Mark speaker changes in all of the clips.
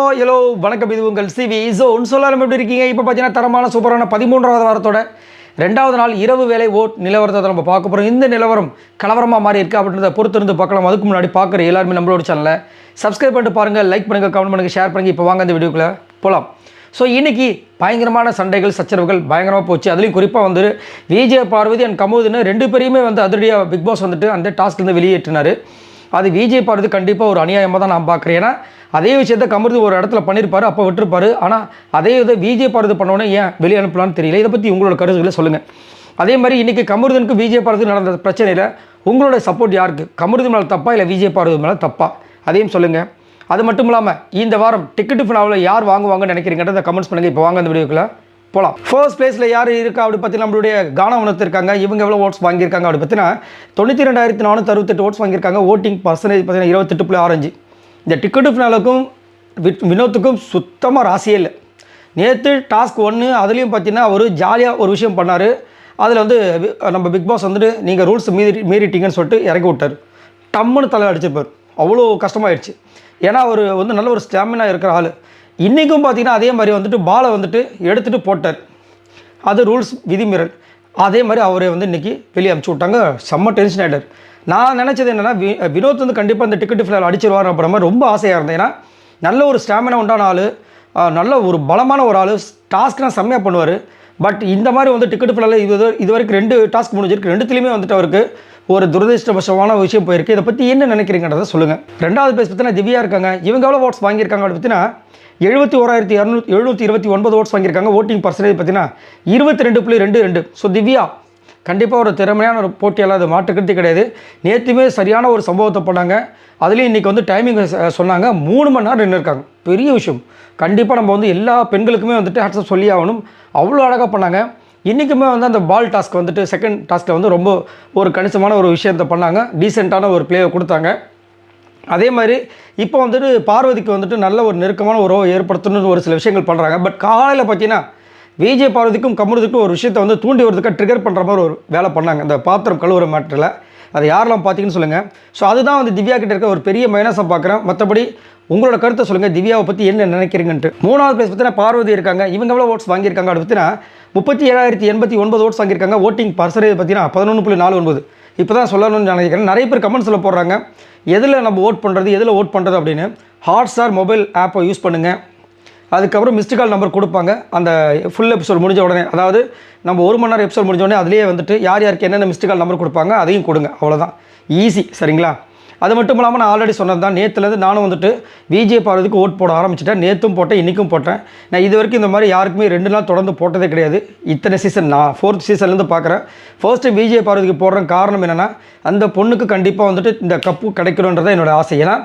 Speaker 1: Hello வணக்கம். இது உங்கள் சிவி ஜோன். சொல்லாமல் எப்படி இருக்கீங்க? இப்போ பார்த்தீங்கன்னா தரமான சூப்பரான 13வது வாரத்தோட 2வது நாள் இரவு வேலை ஓட் நிலவரத்தை நம்ம பார்க்க போகிறோம். இந்த நிலவரம் கலவரமாக மாறி இருக்குது அப்படின்றத பொறுத்திருந்து பார்க்கலாம். அதுக்கு முன்னாடி பார்க்குற எல்லாருமே நம்மளோட சேனலை சப்ஸ்கிரைப் பண்ணிட்டு பாருங்கள், லைக் பண்ணுங்கள், கமெண்ட் பண்ணுங்கள், ஷேர் பண்ணுங்கள். இப்போ வாங்க அந்த வீடியோக்குள்ளே போகலாம். ஸோ இன்றைக்கி பயங்கரமான சண்டைகள் சச்சரவுகள் பயங்கரமாக போச்சு. அதுலேயும் குறிப்பாக வந்து விஜய் பார்வதி அண்ட் கமோதுன்னு 2 பேரையுமே வந்து அதிரடியாக பிக் பாஸ் வந்துட்டு அந்த டாஸ்க்லேருந்து வெளியேற்றினார். அது விஜய் பார்வதி கண்டிப்பாக ஒரு அநியாயமாக தான் நான் பார்க்குறேன். ஏன்னா அதே விஷயத்தை கமருதி ஒரு இடத்துல பண்ணியிருப்பார், அப்போ விட்டுருப்பார். ஆனால் அதே இதை விஜய் பார்வதி பண்ணோன்னே ஏன் வெளியே அனுப்பலான்னு தெரியல. இதை பற்றி உங்களோட கருத்துக்களை சொல்லுங்கள். அதே மாதிரி இன்றைக்கி கமருதனுக்கு விஜய் பார்வதி நடந்த பிரச்சனையில் உங்களோட சப்போர்ட் யாருக்கு? கமருதி மேலே தப்பா இல்லை விஜய் பார்வதி மேலே தப்பா? அதையும் சொல்லுங்கள். அது மட்டும் இல்லாமல் இந்த வாரம் டிக்கெட்டு ஃபினாவில் யார் வாங்குவாங்கன்னு நினைக்கிறீங்கன்றதை கமெண்ட்ஸ் பண்ணுங்கள். இப்போ வாங்க அந்த வீடியோக்குள்ளே போகலாம். ஃபர்ஸ்ட் பிளேஸில் யார் இருக்கா அப்படி பற்றி நம்மளுடைய கானவனத்து இருக்காங்க. இவங்க எவ்வளோ ஓட்ஸ் வாங்கியிருக்காங்க அப்படி பார்த்தீங்கன்னா 92,468 ஓட்ஸ் வாங்கியிருக்காங்க. ஓட்டிங் பர்சன்டேஜ் பார்த்தீங்கன்னா 28.6. இந்த டிக்கெட்டு ஃபினாலுக்கும் வினோத்துக்கும் சுத்தமாக ராசியே இல்லை. நேற்று டாஸ்க் 1 அதுலேயும் பார்த்தீங்கன்னா அவர் ஜாலியாக ஒரு விஷயம் பண்ணார். அதில் வந்து நம்ம பிக் பாஸ் வந்துட்டு நீங்கள் ரூல்ஸ் மீறிட்டீங்கன்னு சொல்லிட்டு இறக்கி விட்டார். டம்முன்னு தலை அடிச்சிருப்பார். அவ்வளோ கஷ்டமாயிடுச்சு. ஏன்னா அவர் வந்து நல்ல ஒரு ஸ்டாமினா இருக்கிற ஆள். இன்றைக்கும் பார்த்தீங்கன்னா அதே மாதிரி வந்துட்டு பாலை வந்துட்டு எடுத்துகிட்டு போட்டார். அது ரூல்ஸ் விதிமீறல். அதே மாதிரி அவரை வந்து இன்றைக்கி வெளியே அனுப்பிச்சி விட்டாங்க. செம்ம டென்ஷன் ஆகிட்டார். நான் நினச்சது என்னென்னா வினோத் வந்து கண்டிப்பாக இந்த டிக்கெட்டு ஃபினால் அடிச்சிருவார் அப்படின்ற மாதிரி ரொம்ப ஆசையாக இருந்தேன். ஏன்னா நல்ல ஒரு ஸ்டாமினா உண்டான ஆள், நல்ல ஒரு பலமான ஒரு ஆள், டாஸ்க்னால் செம்மையாக பண்ணுவார். பட் இந்த மாதிரி வந்து டிக்கெட்டு ஃபினால் இது வரைக்கும் 2 டாஸ்க் முடிஞ்சிருக்கு. 2த்துலேயுமே வந்துட்டு அவருக்கு ஒரு துரதிருஷ்டவசமான விஷயம் போயிருக்கு. இதை பற்றி என்ன நினைக்கிறீங்கன்றதை சொல்லுங்கள். 2வது பேஸ் பார்த்தீங்கன்னா திவ்யா இருக்காங்க. இவங்க எவ்வளோ ஓட்ஸ் வாங்கியிருக்காங்க அப்படின்னு பார்த்தீங்கன்னா 71,729 ஓட்ஸ் வாங்கியிருக்காங்க. ஓட்டிங் பர்சன்டேஜ் பார்த்தீங்கன்னா 22.22. ஸோ திவ்யா கண்டிப்பாக ஒரு திறமையான ஒரு போட்டியாளர், அது மாற்றுக்கிறது கிடையாது. நேற்றுமே சரியான ஒரு சம்பவத்தை பண்ணாங்க. அதுலேயும் இன்றைக்கி வந்து டைமிங் சொன்னாங்க. 3 மணி நேரம் நின்று இருக்காங்க. பெரிய விஷயம். கண்டிப்பாக நம்ம வந்து எல்லா பெண்களுக்குமே வந்துட்டு ஹேட்ஸ்அப் சொல்லி ஆகணும். அவ்வளோ அழகாக பண்ணாங்க. இன்றைக்குமே வந்து அந்த பால் டாஸ்க் வந்துட்டு செகண்ட் டாஸ்க்கில் வந்து ரொம்ப ஒரு கணிசமான ஒரு விஷயத்தை பண்ணாங்க. டீசெண்டான ஒரு பிளேயை கொடுத்தாங்க. அதே மாதிரி இப்போ வந்துட்டு பார்வதிக்கு வந்துட்டு நல்ல ஒரு நெருக்கமான உறவை ஏற்படுத்தணும்னு ஒரு சில விஷயங்கள் பண்ணுறாங்க. பட் காலையில் பார்த்தீங்கன்னா விஜய் பார்வதிக்கும் கமருதிக்கும் ஒரு விஷயத்தை வந்து தூண்டி வரதுக்காக ட்ரிகர் பண்ணுற மாதிரி ஒரு வேலை பண்ணாங்க. இந்த பாத்திரம் கழுவுற மேட்டரில் அது யாரெல்லாம் பார்த்தீங்கன்னு சொல்லுங்கள். ஸோ அதுதான் வந்து திவ்யா கிட்ட இருக்க ஒரு பெரிய மைனஸாக பார்க்குறேன். மற்றபடி உங்களோட கருத்தை சொல்லுங்கள். திவ்யாவை பற்றி என்ன நினைக்கிறீங்கன்ட்டு. 3வது பிளேஸ் பார்த்தீங்கன்னா பார்வதி இருக்காங்க. இவங்க எவ்வளோ ஓட்ஸ் வாங்கியிருக்காங்க அப்படின்னு பார்த்தீங்கன்னா 37,089 ஓட்ஸ் வாங்கியிருக்காங்க. ஓட்டிங் பர்சன்டேஜ் பார்த்தீங்கன்னா 11.49. இப்போ தான் சொல்லணும்னு நினைக்கிறேன். நிறைய பேர் கமெண்ட்ஸில் போடுறாங்க எதில் நம்ம ஓட் பண்ணுறது, எதில் ஓட் பண்ணுறது அப்படின்னு. ஹாட்ஸ்டார் மொபைல் ஆப்பை யூஸ் பண்ணுங்கள். அதுக்கப்புறம் மிஸ்டு கால் நம்பர் கொடுப்பாங்க. அந்த ஃபுல் எபிசோட் முடிஞ்ச உடனே, அதாவது நம்ம 1 மணி நேரம் எபிசோட் முடிஞ்ச உடனே அதிலேயே வந்துட்டு யார் யாருக்கு என்னென்ன மிஸ்டு கால் நம்பர் கொடுப்பாங்க அதையும் கொடுங்க. அவ்வளோதான், ஈஸி. சரிங்களா? அது மட்டும் இல்லாமல் நான் ஆல்ரெடி சொன்னது தான், நேற்றுலேருந்து நானும் வந்துட்டு விஜய் பார்வதிக்கு ஓட் போட ஆரம்பிச்சிட்டேன். நேற்றும் போட்டேன், இன்றைக்கும் போட்டேன். நான் இது வரைக்கும் இந்த மாதிரி யாருக்குமே 2 நாள் தொடர்ந்து போட்டதே கிடையாது. இத்தனை சீசன் நான் 4th சீசன்லேருந்து பார்க்குறேன். ஃபர்ஸ்ட் டைம் விஜய் பார்வதிக்கு போடுற காரணம் என்னென்னா அந்த பொண்ணுக்கு கண்டிப்பாக வந்துட்டு இந்த கப்பு கிடைக்கணுன்றதான் என்னோட ஆசை. ஏன்னா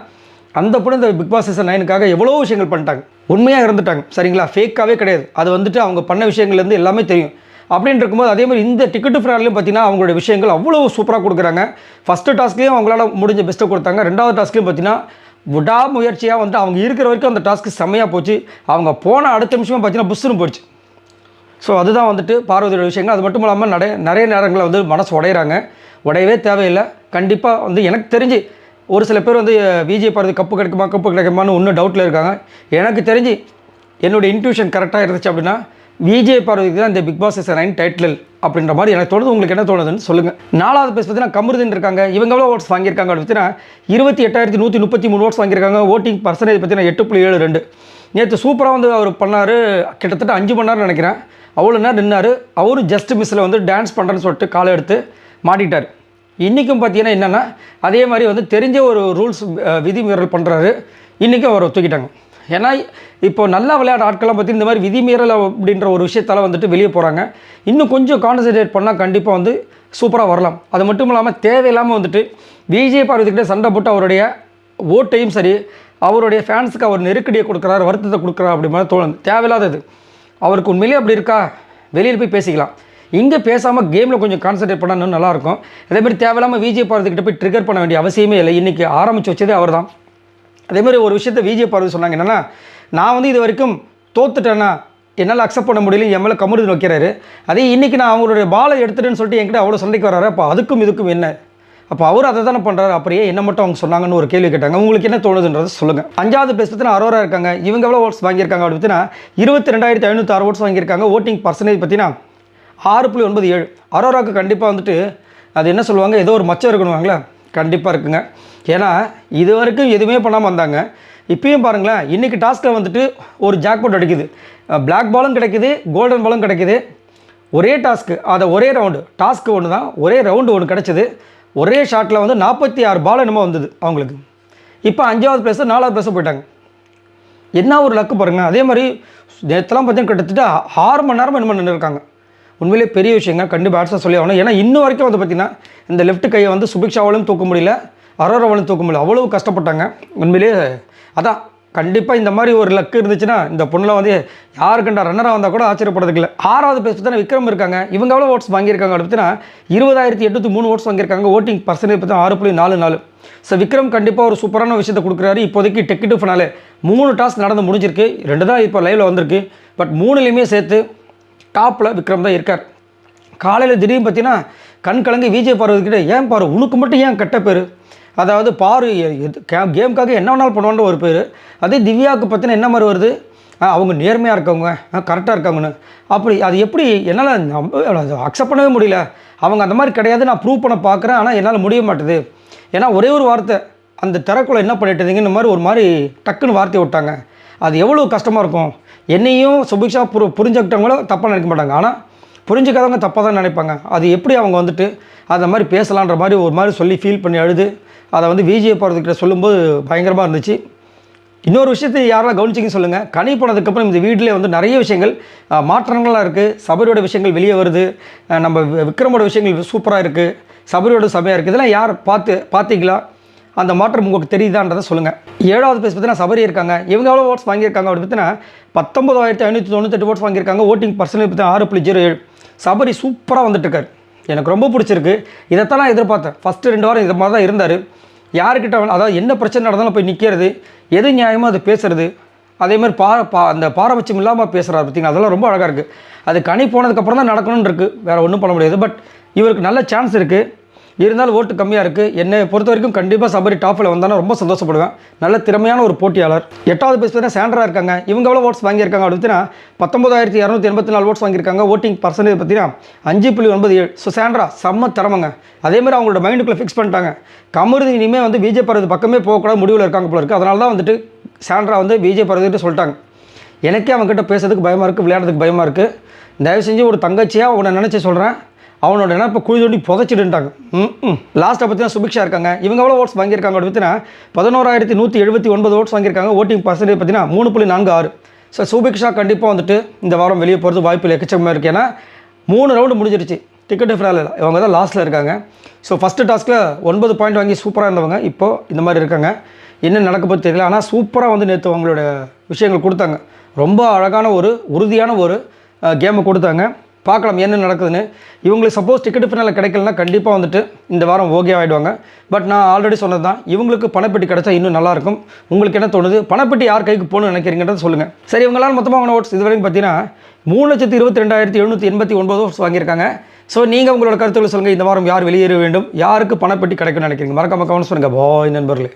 Speaker 1: அந்த பொண்ணு இந்த பிக் பாஸ் சீசன் 9க்காக எவ்வளோ விஷயங்கள் பண்ணிட்டாங்க. உண்மையாக இருந்துட்டாங்க. சரிங்களா? ஃபேக்காகவே கிடையாது. அது வந்துட்டு அவங்க பண்ண விஷயங்கள்லேருந்து எல்லாமே தெரியும். அப்படின்னு இருக்கும்போது அதே மாதிரி இந்த டிக்கெட்டு ஃபினாலையும் பார்த்தீங்கன்னா அவங்களோட விஷயங்கள் அவ்வளோ சூப்பராக கொடுக்குறாங்க. ஃபஸ்ட்டு டாஸ்க்லேயும் அவங்களால முடிஞ்ச பெஸ்ட்டை கொடுத்தாங்க. 2வது டாஸ்க்லேயும் பார்த்தீங்கன்னா விடாமுயற்சியாக வந்து அவங்க இருக்கிற வரைக்கும் அந்த டாஸ்க்கு செம்மையாக போச்சு. அவங்க போன அடுத்த நிமிஷமாக பார்த்தீங்கன்னா புஷ்ஷுன்னு போயிடுச்சு. ஸோ அதுதான் வந்துட்டு பார்வதியோட விஷயங்கள். அது மட்டும் இல்லாமல் நிறைய நேரங்களில் வந்து மனசு உடையிறாங்க. உடையவே தேவையில்லை. கண்டிப்பாக வந்து எனக்கு தெரிஞ்சு ஒரு சில பேர் வந்து விஜய் பார்வதி கப்பு கிடைக்குமான்னு இன்னும் டவுட்டில் இருக்காங்க. எனக்கு தெரிஞ்சு என்னுடைய இன்ட்யூஷன் கரெக்டாக இருந்துச்சு அப்படின்னா விஜய் பார்வதிக்கு தான் இந்த பிக் பாஸ் சீசன் 9 டைட்டில் அப்படின்ற மாதிரி எனக்கு தோணுது. உங்களுக்கு என்ன தோணுதுன்னு சொல்லுங்கள். 4வது பேஸ் பார்த்தீங்கன்னா கமருதின் இருக்காங்க. இவங்க எவ்வளோ ஓட்ஸ் வாங்கியிருக்காங்க அப்படின்னு பார்த்தீங்கன்னா 28,133 ஓட்ஸ் வாங்கியிருக்காங்க. ஓட்டிங் பர்சன்டேஜ் பார்த்தீங்கன்னா 8.72. நேற்று சூப்பராக வந்து அவர் பண்ணார். கிட்டத்தட்ட 5 மணி நேரம் நினைக்கிறேன். அவ்வளோ நேரம் நின்னார். அவரும் ஜஸ்ட் மிஸ்ஸில் வந்து டான்ஸ் பண்ணுறேன்னு சொல்லிட்டு காலை எடுத்து மாட்டிட்டார். இன்றைக்கும் பார்த்தீங்கன்னா என்னென்னா அதே மாதிரி வந்து தெரிஞ்ச ஒரு ரூல்ஸ் விதிமீறல் பண்ணுறாரு. இன்றைக்கும் அவரை தூக்கிட்டாங்க. ஏன்னா இப்போ நல்லா விளையாட ஆட்கள்லாம் பற்றி இந்த மாதிரி விதிமீறல் அப்படின்ற ஒரு விஷயத்தால் வந்துட்டு வெளியே போகிறாங்க. இன்னும் கொஞ்சம் கான்சன்ட்ரேட் பண்ணால் கண்டிப்பாக வந்து சூப்பராக வரலாம். அது மட்டும் இல்லாமல் தேவையில்லாமல் வந்துட்டு விஜய் பார்வதிக்கிட்ட சண்டை போட்டு அவருடைய ஓட்டையும் சரி அவருடைய ஃபேன்ஸுக்கு அவர் நெருக்கடியை கொடுக்குறாரு, வருத்தத்தை கொடுக்குறாரு அப்படி மாதிரி தோணுது. தேவையில்லாதது. அவருக்கு உண்மையிலே அப்படி இருக்கா, வெளியில் போய் பேசிக்கலாம். இங்கே பேசாமல் கேமில் கொஞ்சம் கான்சன்ட்ரேட் பண்ணால் இன்னும் நல்லாயிருக்கும். அதேமாதிரி தேவையில்லாமல் விஜய் பார்வதிக்கிட்ட போய் ட்ரிகர் பண்ண வேண்டிய அவசியமே இல்லை. இன்றைக்கி ஆரம்பித்து வச்சதே அவர் தான். அதேமாதிரி ஒரு விஷயத்தை விஜய் பார்வதி சொன்னாங்க என்னென்னா, நான் வந்து இது வரைக்கும் தோத்துட்டேன்னா என்னால் அக்செப்ட் பண்ண முடியல, என் மேலே கமருதி வைக்கிறாரு. அதே இன்றைக்கி நான் அவங்களுடைய பாலை எடுத்துட்டேன்னு சொல்லிட்டு என்கிட்ட அவ்வளோ சண்டைக்கு வராரு. அப்போ அதுக்கும் இதுக்கும் என்ன? அப்போ அவர் அதை தானே பண்ணுறாரு, அப்படியே என்ன மட்டும் அவங்க சொன்னாங்கன்னு ஒரு கேள்வி கேட்டாங்க. உங்களுக்கு என்ன தோணுதுன்றது சொல்லுங்கள். 5வது பிளேஸ் பார்த்தீங்கன்னா அரோரா இருக்காங்க. இவங்க எவ்வளோ ஓட்ஸ் வாங்கியிருக்காங்க அப்படின்னு பார்த்தீங்கன்னா 22,506 ஓட்ஸ் வாங்கியிருக்காங்க. ஓட்டிங் பர்சன்டேஜ் பார்த்தீங்கன்னா 6.97. அரோராவுக்கு கண்டிப்பாக வந்துட்டு அது என்ன சொல்லுவாங்க, ஏதோ ஒரு மச்சம் இருக்கணுவாங்களே, கண்டிப்பாக இருக்குங்க. ஏன்னா இது வரைக்கும் எதுவுமே பண்ணாமல் வந்தாங்க. இப்பயும் பாருங்களேன், இன்றைக்கி டாஸ்கில் வந்துட்டு ஒரு ஜாக்பாட் அடிக்குது, பிளாக் பாலும் கிடைக்குது, கோல்டன் பாலும் கிடைக்குது. ஒரே டாஸ்க்கு, அதை ஒரே ரவுண்டு, டாஸ்க்கு ஒன்று தான், ஒரே ரவுண்டு ஒன்று கிடச்சிது. ஒரே ஷாட்டில் வந்து 46 பால் என்னமோ வந்தது அவங்களுக்கு. இப்போ 5வது பிளேஸ் 4வது பிளேஸும் போயிட்டாங்க. என்ன ஒரு லக்கு பாருங்கள். அதே மாதிரி நேற்றுலாம் பார்த்தீங்கன்னா கிட்டத்தட்ட 6 மணி நேரமாக என்ன நின்றுருக்காங்க. உண்மையிலே பெரிய விஷயங்க, கண்டிப்பாக பேட்ஸாக சொல்லி ஆகணும். ஏன்னா இன்னும் வரைக்கும் வந்து பார்த்திங்கன்னா இந்த லெஃப்ட் கையை வந்து சுபிக்ஷாவாலும் தூக்க முடியல, அரோராவாலும் தூக்க முடியல, அவ்வளோ கஷ்டப்பட்டாங்க. உண்மையிலேயே அதான் கண்டிப்பாக இந்த மாதிரி ஒரு லக்கு இருந்துச்சுன்னா இந்த பொண்ணில் வந்து யாருக்குண்டா ரன்னராக வந்தால் கூட ஆச்சரியப்படுறதுக்கு இல்லை. 6வது பிளேஸ் பார்த்தீங்கன்னா விக்ரம் இருக்காங்க. இவங்க எவ்வளோ ஓட்ஸ் வாங்கியிருக்காங்க அப்படின்னா 20,803 ஓட்ஸ் வாங்கியிருக்காங்க. ஓட்டிங் பர்சன்டேஜ் பார்த்தீங்கன்னா 6.44. ஸோ விக்ரம் கண்டிப்பாக ஒரு சூப்பரான விஷயத்தை கொடுக்குறாரு. இப்போதைக்கு டெக்கிட்டு ஃபினாலே 3 டாஸ்க் நடந்து முடிஞ்சிருக்கு, 2 தான் இப்போ லைவில் வந்திருக்கு. பட் 3லையுமே சேர்த்து டாப்பில் விக்ரம் தான் இருக்கார். காலையில் திடீர்னு பார்த்தீங்கன்னா கண் கலங்கி விஜய் பார்வதிக்கிட்ட, ஏன் பாரு உனக்கு மட்டும் ஏன் கெட்ட பேர், அதாவது பாரு கேமுக்காக என்ன வேணாலும் பண்ணுவான்னு ஒரு பேர். அதே திவ்யாவுக்கு பார்த்தீங்கன்னா என்ன மாதிரி வருது, அவங்க நேர்மையாக இருக்கவங்க, கரெக்டாக இருக்காங்கன்னு. அப்படி அது எப்படி என்னால் அக்செப்ட் பண்ணவே முடியல. அவங்க அந்த மாதிரி கிடையாது, நான் ப்ரூவ் பண்ண பார்க்குறேன், ஆனால் என்னால் முடிய மாட்டுது. ஏன்னா ஒரே ஒரு வார்த்தை, அந்த திறக்குள்ள என்ன பண்ணிட்டுருந்தீங்க, இந்த மாதிரி ஒரு மாதிரி டக்குன்னு வார்த்தையை விட்டாங்க. அது எவ்வளோ கஷ்டமாக இருக்கும். என்னையும் சுபிக்ஷா புரிஞ்சுக்கிட்டவங்களும் தப்பாக நினைக்க மாட்டாங்க, ஆனால் புரிஞ்சுக்காதவங்க தப்பாக தான் நினைப்பாங்க. அது எப்படி அவங்க வந்துட்டு அந்த மாதிரி பேசலான்ற மாதிரி ஒரு மாதிரி சொல்லி ஃபீல் பண்ணி அழுது அதை வந்து விஜய் போகிறதுக்கிட்ட சொல்லும்போது பயங்கரமாக இருந்துச்சு. இன்னொரு விஷயத்தை யாரெல்லாம் கவனிச்சிங்கன்னு சொல்லுங்கள். கனி போனதுக்கப்புறம் இந்த வீட்டிலே வந்து நிறைய விஷயங்கள் மாற்றங்கள்லாம் இருக்குது. சபரியோட விஷயங்கள் வெளியே வருது, நம்ம விக்ரமோட விஷயங்கள் சூப்பராக இருக்குது, சபரியோட செமையாக இருக்குது. இதெல்லாம் யார் பார்த்தீங்களா, அந்த மாற்றம் உங்களுக்கு தெரியுதான்றதை சொல்லுங்கள். 7வது பிளேஸ் பார்த்தீங்கன்னா சபரி இருக்காங்க. இவங்க எவ்வளோ ஓட்ஸ் வாங்கியிருக்காங்க அப்படின்னு பார்த்தீங்கன்னா 19,598 ஓட்ஸ் வாங்கியிருக்காங்க. ஓட்டிங் பர்சன்டேஜ் பார்த்தீங்கன்னா 6.07. சபரி சூப்பராக வந்துட்டுருக்கார், எனக்கு ரொம்ப பிடிச்சிருக்கு. இதைத்தான் நான் எதிர்பார்த்தேன். ஃபஸ்ட்டு 2 வாரம் இதை மாதிரி தான் இருந்தார். யாருக்கிட்ட அதாவது என்ன பிரச்சனை நடந்தாலும் போய் நிற்கிறது, எது நியாயமோ அதை பேசுறது, அதேமாதிரி அந்த பாரபட்சம் இல்லாமல் பேசுகிறார் பார்த்தீங்கன்னா, அதெல்லாம் ரொம்ப அழகாக இருக்குது. அது கனி போனதுக்கப்புறம் தான் நடக்கணும்னு இருக்குது, வேறு ஒன்றும் பண்ண முடியாது. பட் இவருக்கு நல்ல சான்ஸ் இருக்குது, இருந்தாலும் ஓட்டு கம்மியாக இருக்குது. என்னை பொறுத்த வரைக்கும் கண்டிப்பாக சபரி டாப்பில் வந்தாலும் ரொம்ப சந்தோஷப்படுவேன். நல்ல திறமையான ஒரு போட்டியாளர். 8வது பிளேஸ் பார்த்தீங்கன்னா சாண்ட்ரா இருக்காங்க. இவங்க எவ்வளோ ஓட்ஸ் வாங்கியிருக்காங்க அப்படின்னா 19,284 ஓட்ஸ் வாங்கியிருக்காங்க. ஓட்டிங் பர்சன்டேஜ் பார்த்தீங்கன்னா 5.97. ஸோ சாண்ட்ரா செம்ம திறமைங்க. அதேமாதிரி அவங்களோட மைண்டுக்குள்ளே ஃபிக்ஸ் பண்ணிட்டாங்க, கமருதி இனிமேல் வந்து விஜய் பார்வதி பக்கமே போகக்கூடாது முடிவில் இருக்காங்க போல இருக்குது. அதனால தான் வந்துட்டு சாண்ட்ரா வந்து விஜய் பார்வதிகிட்ட சொல்லிட்டாங்க, எனக்கே அவங்ககிட்ட பேசுறதுக்கு பயமாக இருக்குது, விளையாடுறதுக்கு பயமாக இருக்குது, தயவு செஞ்சு ஒரு தங்கச்சியாக உன்னை நினச்சி சொல்கிறேன், அவனோட நினைப்பை குழி தோண்டி புதைச்சிடுன்ட்டாங்க. லாஸ்ட்டை பார்த்தீங்கன்னா சுபிக்ஷா இருக்காங்க. இவங்க எவ்வளோ ஓட்ஸ் வாங்கியிருக்காங்க அப்படின்னு பார்த்தீங்கன்னா 11,179 ஓட்ஸ் வாங்கியிருக்காங்க. ஓட்டிங் பர்சன்டேஜ் பார்த்தீங்கன்னா 3.46. ஸோ சுபிக்ஷா கண்டிப்பாக வந்துட்டு இந்த வாரம் வெளியே போகிறது வாய்ப்பில் எக்கச்சக்கமாக இருக்குது. ஏன்னா 3 ரவுண்டு முடிஞ்சிருச்சு, டிக்கெட்டு ஃபினாலில் இவங்க தான் லாஸ்ட்டில் இருக்காங்க. ஸோ ஃபஸ்ட்டு டாஸ்க்கில் 9 பாயிண்ட் வாங்கி சூப்பராக இருந்தவங்க இப்போது இந்த மாதிரி இருக்காங்க. என்ன நடக்க போது தெரியல, ஆனால் சூப்பராக வந்து நேற்று அவங்களோட விஷயங்கள் கொடுத்தாங்க. ரொம்ப அழகான ஒரு உறுதியான ஒரு கேமை கொடுத்தாங்க. பார்க்கலாம் என்ன நடக்குதுன்னு. இவங்களுக்கு சப்போஸ் டிக்கெட்டு ஃபினாலில் கிடைக்கலனா கண்டிப்பாக வந்துட்டு இந்த வாரம் ஓகே ஆகிடுவாங்க. பட் நான் ஆல்ரெடி சொன்னது தான், இவங்களுக்கு பணப்பெட்டி கிடைச்சா இன்னும் நல்லாயிருக்கும். உங்களுக்கு என்ன தோணுது, பணப்பெட்டி யார் கைக்கு போகணும்னு நினைக்கிறீங்கன்றத சொல்லுங்கள். சரி, இவங்களால் மொத்தமாக வாங்கின ஓட்ஸ் இது வரைக்கும் பார்த்தீங்கன்னா 3,22,789 ஓட்ஸ் வாங்கியிருக்காங்க. ஸோ நீங்கள் உங்களோட கருத்துக்களை சொல்லுங்கள். இந்த வாரம் யார் வெளியேற வேண்டும், யாருக்கு பணப்பெட்டி கிடைக்கும்னு நினைக்கிறீங்க, மறக்காம கமெண்ட்ஸ் பண்ணுங்கள். பாய் நண்பர்களே.